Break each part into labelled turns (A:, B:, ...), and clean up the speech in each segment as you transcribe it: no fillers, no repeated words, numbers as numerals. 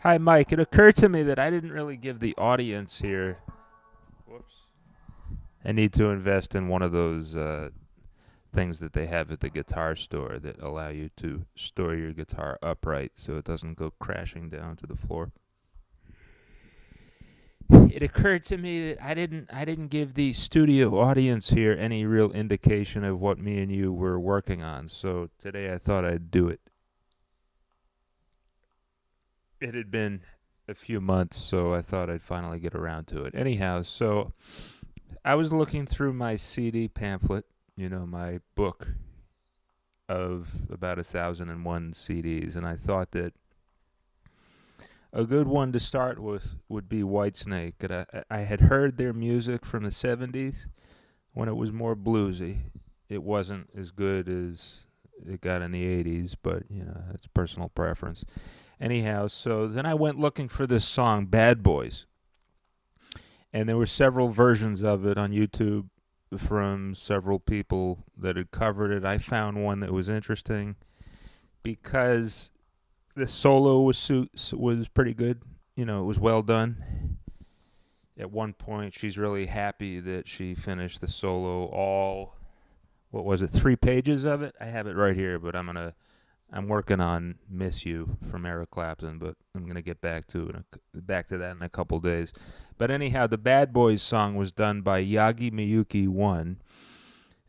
A: Hi, Mike. It occurred to me that I didn't really give the audience here. Whoops. I need to invest in one of those things that they have at the guitar store that allow you to store your guitar upright so it doesn't go crashing down to the floor. It occurred to me that I didn't give the studio audience here any real indication of what me and you were working on. So today I thought I'd do it. It had been a few months, so I thought I'd finally get around to it. Anyhow, so I was looking through my CD pamphlet, my book of about 1,001 CDs, and I thought that a good one to start with would be Whitesnake. And I had heard their music from the 70s when it was more bluesy. It wasn't as good as it got in the 80s, but, it's personal preference. Anyhow, so then I went looking for this song, Bad Boys. And there were several versions of it on YouTube from several people that had covered it. I found one that was interesting because the solo was pretty good. It was well done. At one point, she's really happy that she finished the solo all. What was it? 3 pages of it. I have it right here, but I'm working on "Miss You" from Eric Clapton, but I'm gonna get back to that in a couple days. But anyhow, the Bad Boys song was done by Yagi Miyuki One,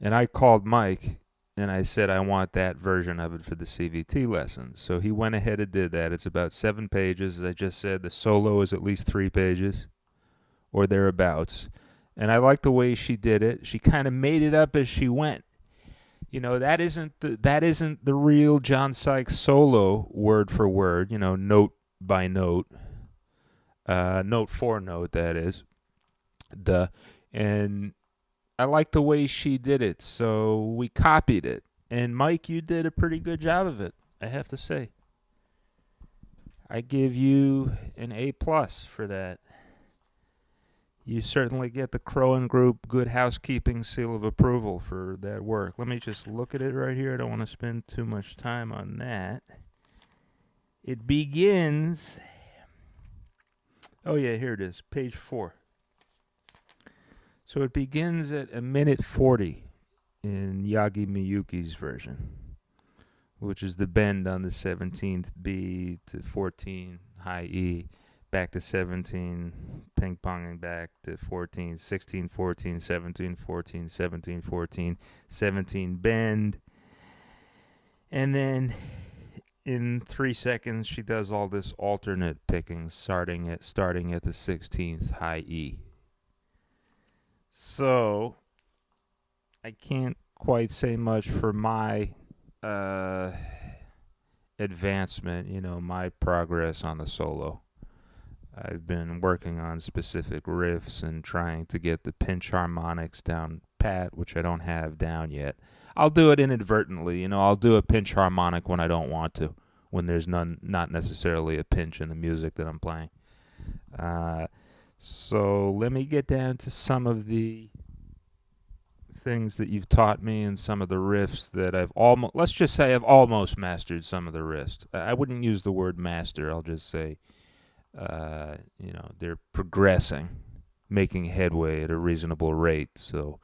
A: and I called Mike and I said I want that version of it for the CVT lesson. So he went ahead and did that. It's about 7 pages. As I just said, the solo is at least 3 pages or thereabouts. And I like the way she did it. She kind of made it up as she went. That isn't the real John Sykes solo word for word. Note by note, note for note. That is, duh. And I like the way she did it, so we copied it. And Mike, you did a pretty good job of it, I have to say. I give you an A+ for that. You certainly get the Crowan Group Good Housekeeping seal of approval for that work. Let me just look at it right here. I don't want to spend too much time on that. It begins. Oh, yeah, here it is, page 4. So it begins at a minute 40 in Yagi Miyuki's version, which is the bend on the 17th B to 14 high E, back to 17, ping ponging back to 14, 16, 14, 17, 14, 17, 14, 17 bend. And then in 3 seconds, she does all this alternate picking, starting at the 16th high E. So I can't quite say much for my uh, advancement, my progress on the solo. I've been working on specific riffs and trying to get the pinch harmonics down pat, which I don't have down yet. I'll do it inadvertently, I'll do a pinch harmonic when I don't want to, when there's not necessarily a pinch in the music that I'm playing. Uh, so let me get down to some of the things that you've taught me and some of the riffs that let's just say I've almost mastered some of the riffs. I wouldn't use the word master. I'll just say, they're progressing, making headway at a reasonable rate. So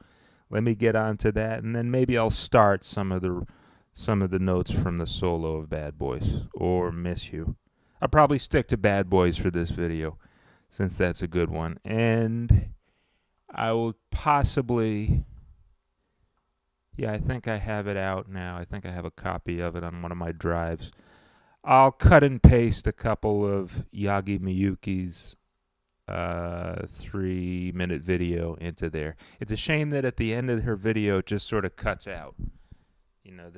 A: let me get on to that, and then maybe I'll start some of the notes from the solo of Bad Boys or Miss You. I'll probably stick to Bad Boys for this video, since that's a good one. And I will possibly. Yeah, I think I have it out now. I think I have a copy of it on one of my drives. I'll cut and paste a couple of Yagi Miyuki's 3-minute video into there. It's a shame that at the end of her video it just sort of cuts out.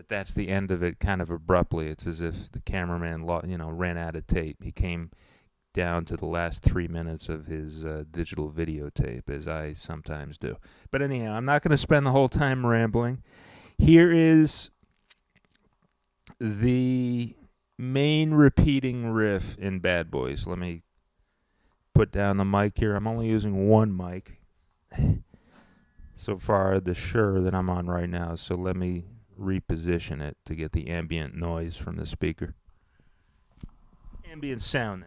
A: That's the end of it kind of abruptly. It's as if the cameraman ran out of tape. He came down to the last 3 minutes of his digital videotape, as I sometimes do. But anyhow, I'm not going to spend the whole time rambling. Here is the main repeating riff in Bad Boys. Let me put down the mic here. I'm only using one mic so far, the Shure that I'm on right now. So let me reposition it to get the ambient noise from the speaker. ambient sound.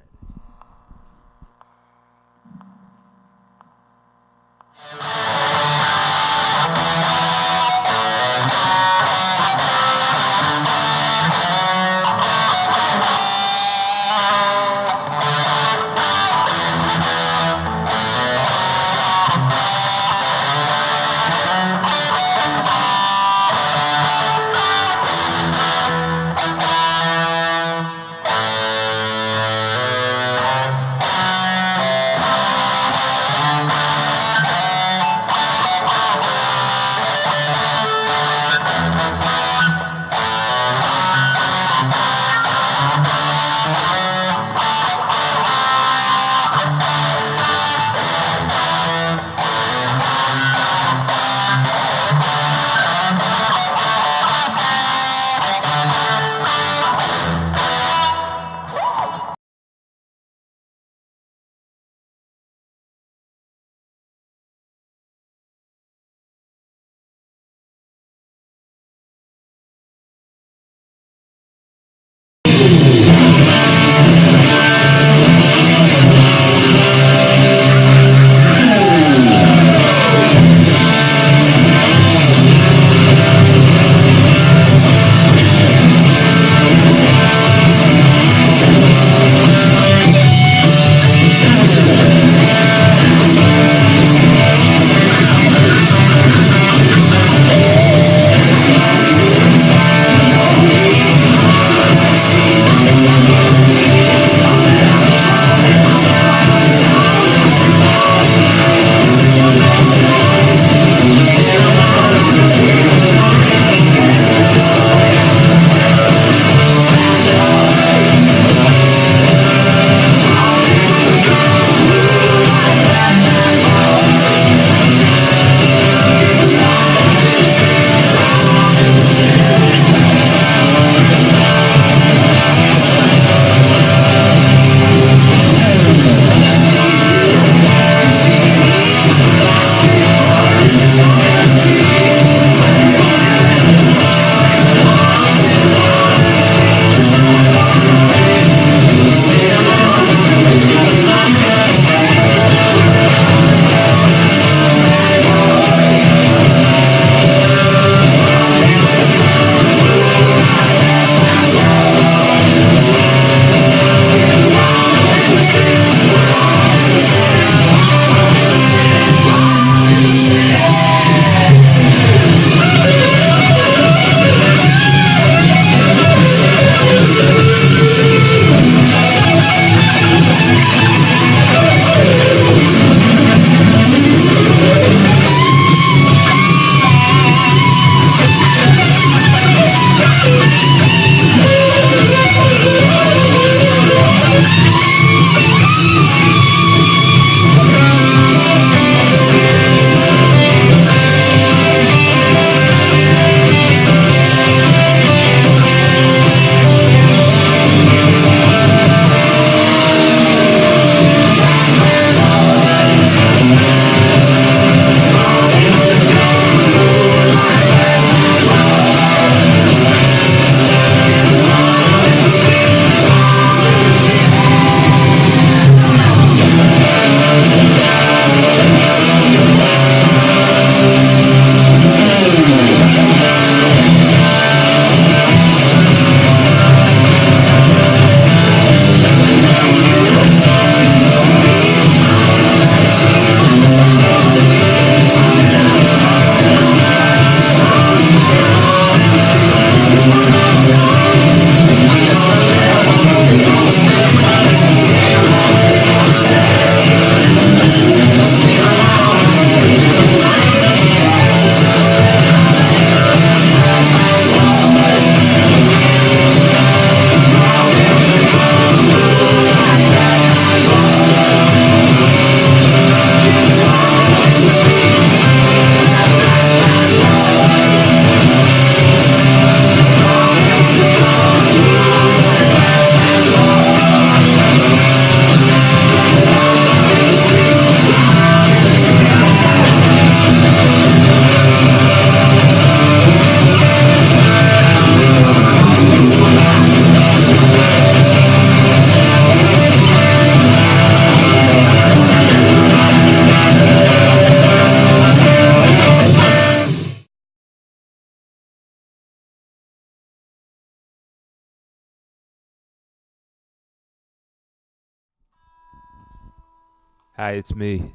A: Hi, it's me.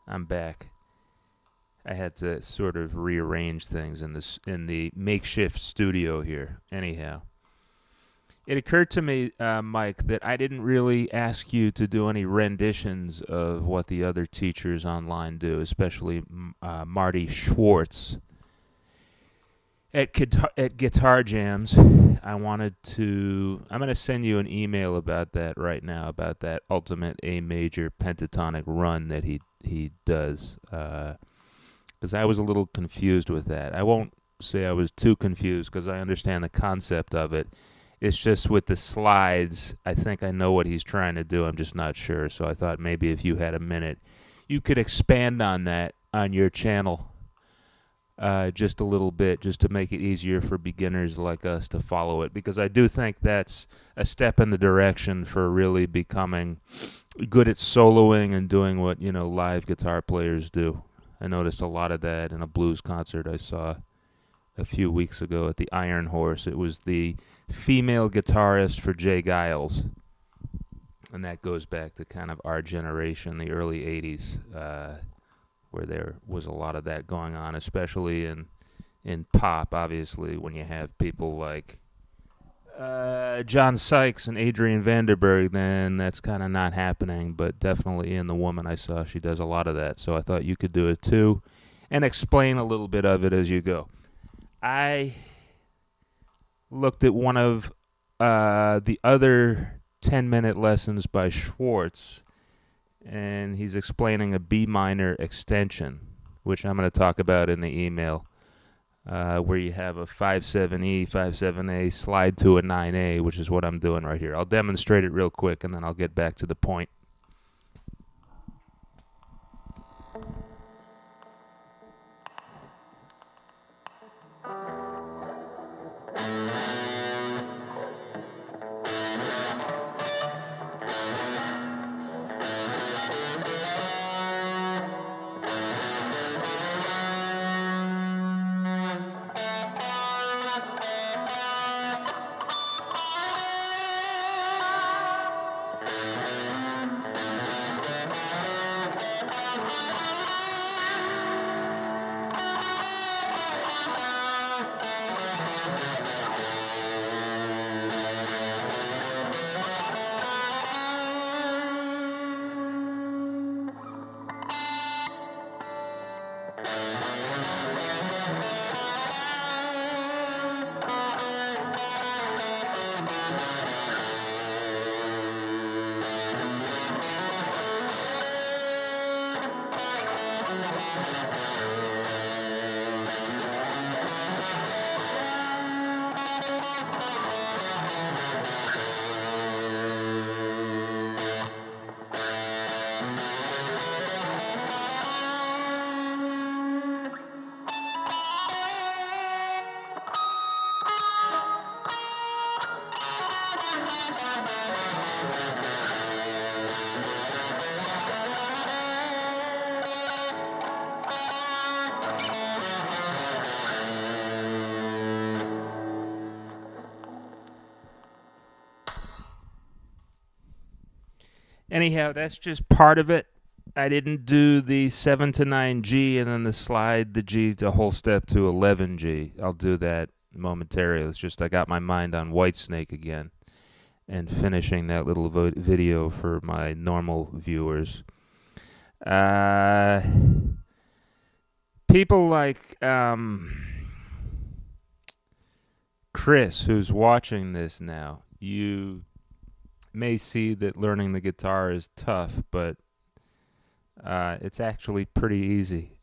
A: I'm back. I had to sort of rearrange things in the makeshift studio here. Anyhow, it occurred to me, Mike, that I didn't really ask you to do any renditions of what the other teachers online do, especially Marty Schwartz at Guitar Jams. I wanted to. I'm going to send you an email about that right now, about that ultimate A major pentatonic run that he does. Because I was a little confused with that. I won't say I was too confused because I understand the concept of it. It's just with the slides, I think I know what he's trying to do. I'm just not sure. So I thought maybe if you had a minute, you could expand on that on your channel just a little bit, just to make it easier for beginners like us to follow it. Because I do think that's a step in the direction for really becoming good at soloing and doing what, live guitar players do. I noticed a lot of that in a blues concert I saw a few weeks ago at the Iron Horse. It was the female guitarist for Jay Giles, and that goes back to kind of our generation, the early 80s, where there was a lot of that going on, especially in pop, obviously, when you have people like John Sykes and Adrian Vanderberg, then that's kind of not happening. But definitely in the woman I saw, she does a lot of that. So I thought you could do it too and explain a little bit of it as you go. I looked at one of the other 10-minute lessons by Schwartz, and he's explaining a B minor extension, which I'm going to talk about in the email. Where you have a 5-7E, 5-7A, slide to a 9A, which is what I'm doing right here. I'll demonstrate it real quick, and then I'll get back to the point. Anyhow, that's just part of it. I didn't do the 7 to 9G and then the slide the G to whole step to 11G. I'll do that momentarily. It's just I got my mind on Whitesnake again and finishing that little video for my normal viewers. People like Chris, who's watching this now, you may see that learning the guitar is tough, but it's actually pretty easy.